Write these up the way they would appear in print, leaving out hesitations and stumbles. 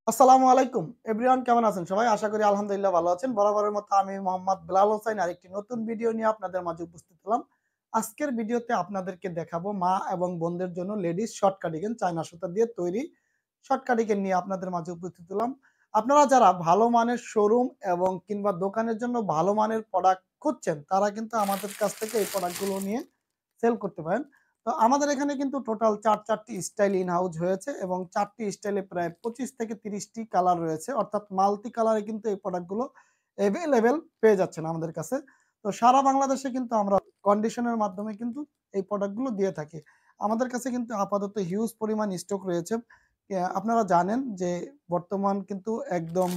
আসসালামু আলাইকুম এভরিওয়ান, কেমন আছেন সবাই? আশা করি আলহামদুলিল্লাহ ভালো আছেন। বরাবরের মতো আমি মোহাম্মদ বেলাল হোসাইন আরেকটি নতুন ভিডিও নিয়ে আপনাদের মাঝে উপস্থিত হলাম। আজকের ভিডিওতে আপনাদেরকে দেখাবো মা এবং বোনদের জন্য লেডিস শর্ট কার্ডিগান চায়না সুতা দিয়ে তৈরি শর্ট কার্ডিগান নিয়ে আপনাদের মাঝে উপস্থিত হলাম। আপনারা যারা ভালো মানের শোরুম এবং কিংবা দোকানের জন্য ভালো মানের প্রোডাক্ট খুঁজছেন, তারা কিন্তু আমাদের কাছ থেকে এই প্রোডাক্টগুলো নিয়ে সেল করতে পারেন। তো আমাদের এখানে কিন্তু টোটাল ৪টি স্টাইল ইন হাউস হয়েছে এবং ৪টি স্টাইলে প্রায় ২৫ থেকে ৩০টি কালার রয়েছে। অর্থাৎ মাল্টি কালারে কিন্তু এই প্রোডাক্টগুলো এভেইলেবল পেয়ে যাচ্ছেন আমাদের কাছে। তো সারা বাংলাদেশে কিন্তু আমরা কন্ডিশনের মাধ্যমে কিন্তু এই প্রোডাক্টগুলো দিয়ে থাকি। আমাদের কাছে কিন্তু আপাতত হিউজ পরিমাণ স্টক রয়েছে। আপনারা জানেন যে বর্তমান কিন্তু একদম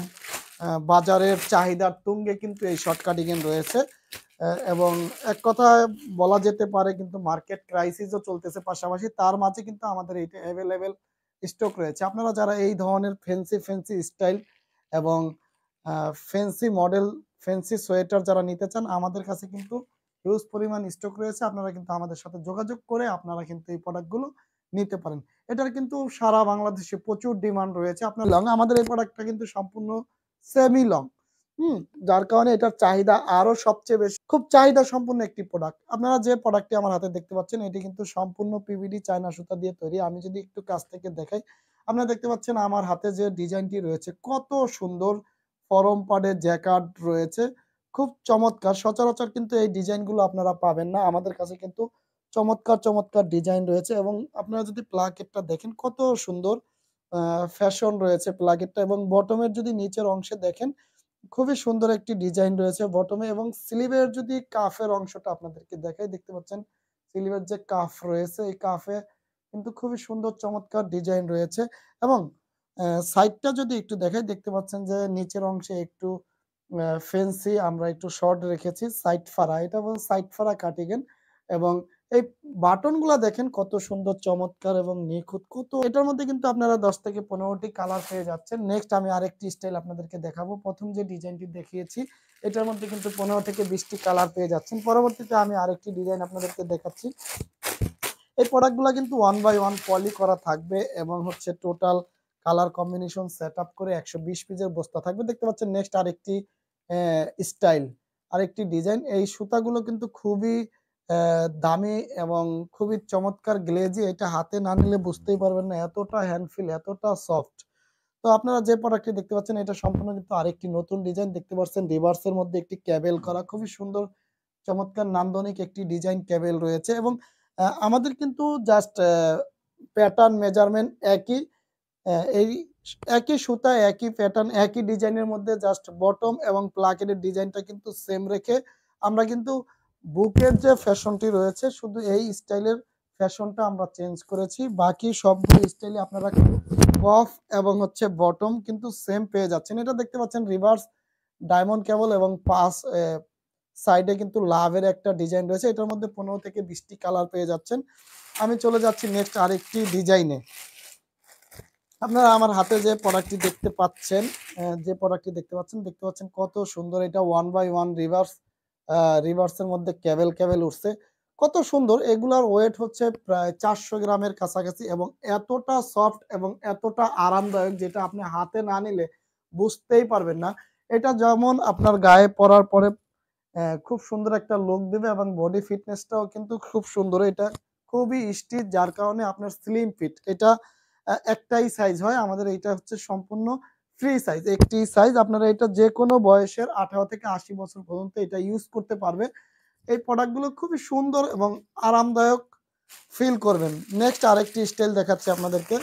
বাজারের চাহিদার তুঙ্গে কিন্তু এই শর্ট কাটিং রয়েছে। এবং এক কথায় বলা যেতে পারে কিন্তু মার্কেট ক্রাইসিসও চলতেছে, পাশাপাশি তার মাঝে কিন্তু আমাদের এইটা অ্যাভেলেবেল স্টক রয়েছে। আপনারা যারা এই ধরনের ফ্যান্সি স্টাইল এবং ফ্যান্সি মডেল, ফ্যান্সি সোয়েটার যারা নিতে চান, আমাদের কাছে কিন্তু হিউজ পরিমাণ স্টক রয়েছে। আপনারা কিন্তু আমাদের সাথে যোগাযোগ করে আপনারা কিন্তু এই প্রোডাক্টগুলো নিতে পারেন। এটার কিন্তু সারা বাংলাদেশে প্রচুর ডিমান্ড রয়েছে। আপনার লং আমাদের এই প্রোডাক্টটা কিন্তু সম্পূর্ণ সেমি লং। হুম, যার কারণে এটার চাহিদা আরো সবচেয়ে বেশি। খুব চাহিদা সম্পন্ন একটি প্রোডাক্ট। আপনারা যে প্রোডাক্টটি আমার হাতে দেখতে পাচ্ছেন, এটি কিন্তু সম্পূর্ণ পিভিডি চায়না সুতা দিয়ে তৈরি। আমি যদি একটু কাছ থেকে দেখাই, আপনারা দেখতে পাচ্ছেন আমার হাতে যে ডিজাইনটি রয়েছে, কত সুন্দর ফরম পাড়ের জ্যাকার্ড রয়েছে। খুব চমৎকার। সচরাচর কিন্তু এই ডিজাইনগুলো আপনারা পাবেন না। আমাদের কাছে কিন্তু চমৎকার ডিজাইন রয়েছে এবং আপনারা যদি প্লাকেটটা দেখেন কত সুন্দর আ ফ্যাশন রয়েছে প্লাকেটটা, এবং বটমের যদি নিচের অংশে দেখেন খুবই সুন্দর একটি ডিজাইন রয়েছে বটমে, এবং স্লিভের যদি কাফের অংশটা আপনাদেরকে দেখাই, দেখতে পাচ্ছেন স্লিভের যে কাফ রয়েছে, এই কাফে কিন্তু খুবই সুন্দর চমৎকার ডিজাইন রয়েছে। এবং সাইডটা যদি একটু দেখাই, দেখতে পাচ্ছেন যে নিচের অংশে একটু ফেন্সি আমরা একটু শর্ট রেখেছি সাইড ফাড়া। এটা বলে সাইড ফাড়া কাটিং। এবং এই বাটনগুলা দেখেন কত সুন্দর চমৎকার এবং নিখুঁত। এটার মধ্যে কিন্তু আপনারা ১০ থেকে ১৫ টি কালার পেয়ে যাচ্ছেন। নেক্সট আমি আরেকটি স্টাইল আপনাদেরকে দেখাবো। ১ম যে ডিজাইনটি দেখিয়েছি, এটার মধ্যে কিন্তু ১৫ থেকে ২০ টি কালার পেয়ে যাচ্ছেন। পরবর্তীতে আমি আরেকটি ডিজাইন আপনাদেরকে দেখাচ্ছি। এই প্রোডাক্টগুলা কিন্তু 1 বাই 1 পলি করা থাকবে এবং হচ্ছে টোটাল কালার কম্বিনেশন সেটআপ করে ১২০ পিসের বস্তা থাকবে। দেখতে পাচ্ছেন নেক্সট আরেকটি স্টাইল, আরেকটি ডিজাইন। এই সুতাগুলো কিন্তু খুবই দামি এবং খুবই চমৎকার গ্লেজি। এটা হাতে না নিলে বুঝতেই পারবেন না, এতটা হ্যান্ড ফিল, এতটা সফট। তো আপনারা যে প্রোডাক্টটি দেখতে পাচ্ছেন, এটা সম্পূর্ণ কিন্তু আরেকটি নতুন ডিজাইন। দেখতে পাচ্ছেন রিভার্স এর মধ্যে একটি ক্যাবেল করা, খুবই সুন্দর চমৎকার নান্দনিক একটি ডিজাইন ক্যাবেল রয়েছে। এবং আমাদের কিন্তু জাস্ট প্যাটার্ন মেজারমেন্ট একই। এই একই সুতা, একই প্যাটার্ন, একই ডিজাইনের মধ্যে জাস্ট বটম এবং প্লাকেটের ডিজাইনটা কিন্তু সেম রেখে আমরা কিন্তু বুকের যে ফ্যাশনটি রয়েছে, শুধু এই স্টাইলের ফ্যাশনটা আমরা চেঞ্জ করেছি। বাকি সবগুলো স্টাইলে আপনারা কিন্তু কফ এবং হচ্ছে বটম কিন্তু সেম পেয়ে যাচ্ছেন। এটা দেখতে পাচ্ছেন রিভার্স ডায়মন্ড কেবল এবং পাস সাইডে কিন্তু লাভের একটা ডিজাইন রয়েছে। এটার মধ্যে ১৫ থেকে ২০ টি কালার পেয়ে যাচ্ছেন। আমি চলে যাচ্ছি নেক্সট আরেকটি ডিজাইনে। আপনারা আমার হাতে যে প্রোডাক্টটি দেখতে পাচ্ছেন, দেখতে পাচ্ছেন কত সুন্দর। এটা 1 বাই 1 রিভার্সের মধ্যে ক্যাবেল উঠছে। কত সুন্দর! এগুলার ওয়েট হচ্ছে প্রায় ৪০০ গ্রামের কাছাকাছি এবং এতটা সফট এবং এতটা আরামদায়ক, যেটা আপনি হাতে না নিলে বুঝতেই পারবেন না। এটা যেমন আপনার গায়ে পরার পরে খুব সুন্দর একটা লুক দিবে এবং বডি ফিটনেসটাও কিন্তু খুব সুন্দর। এটা খুবই স্টিচ, যার কারণে আপনার স্লিম ফিট। এটা একটাই সাইজ হয়। আমাদের এইটা হচ্ছে সম্পূর্ণ ফ্রি সাইজ। একটি সাইজ, আপনারা এটা যেকোনো বয়সের ১৮ থেকে ৮০ বছর পর্যন্ত এটা ইউজ করতে পারবে। এই প্রোডাক্টগুলো খুবই সুন্দর এবং আরামদায়ক ফিল করবেন। নেক্সট আরেকটি স্টাইল দেখাচ্ছি আপনাদেরকে।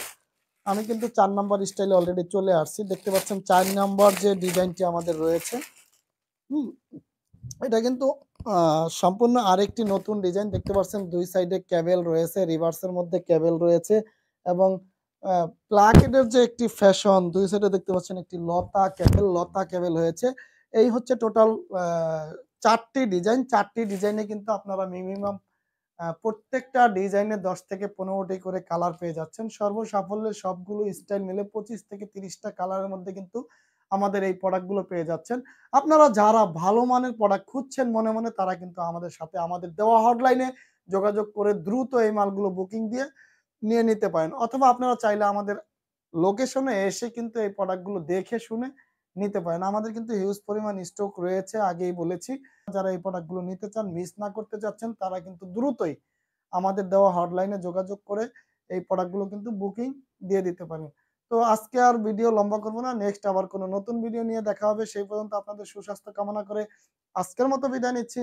আমি কিন্তু ৪ নাম্বার স্টাইলে অলরেডি চলে আসছি। দেখতে পাচ্ছেন ৪ নাম্বার যে ডিজাইনটি আমাদের রয়েছে, হুম? এটা কিন্তু সম্পূর্ণ আরেকটি নতুন ডিজাইন। দেখতে পাচ্ছেন ২ সাইডে ক্যাবেল রয়েছে, রিভার্সের মধ্যে ক্যাবেল রয়েছে এবং আ প্লাকেটের যে একটি ফ্যাশন, ২ সাইডে দেখতে পাচ্ছেন একটি লতা ক্যাবেল হয়েছে। এই হচ্ছে টোটাল আ ৪ টি ডিজাইন। ৪ টি ডিজাইনে কিন্তু আপনারা মিনিমাম প্রত্যেকটা ডিজাইনে ১০ থেকে ১৫ টি করে কালার পেয়ে যাচ্ছেন। সর্বসাফল্যে সবগুলো স্টাইল মিলে ২৫ থেকে ৩০ টা কালারের মধ্যে কিন্তু আমাদের এই প্রোডাক্টগুলো পেয়ে যাচ্ছেন। আপনারা যারা ভালো মানের প্রোডাক্ট খুঁজছেন মনে তারা কিন্তু আমাদের সাথে আমাদের দেওয়া হটলাইনে যোগাযোগ করে দ্রুত এই মালগুলো বুকিং দিয়ে নিয়ে নিতে পারেন। অথবা আপনারা চাইলে আমাদের লোকেশনে এসে কিন্তু এই প্রোডাক্টগুলো দেখে শুনে নিতে পারেন। আমাদের কিন্তু হিউজ পরিমাণ স্টক রয়েছে, আগেই বলেছি। যারা এই প্রোডাক্টগুলো নিতে চান, মিস না করতে চাচ্ছেন, তারা কিন্তু দ্রুতই আমাদের দেওয়া হটলাইনে যোগাযোগ করে এই প্রোডাক্টগুলো কিন্তু বুকিং দিয়ে দিতে পারেন। তো আজকে আর ভিডিও লম্বা করব না। নেক্সট আবার কোনো নতুন ভিডিও নিয়ে দেখা হবে। সেই পর্যন্ত আপনাদের সুস্বাস্থ্য কামনা করে আজকের মতো বিদায় নিচ্ছি।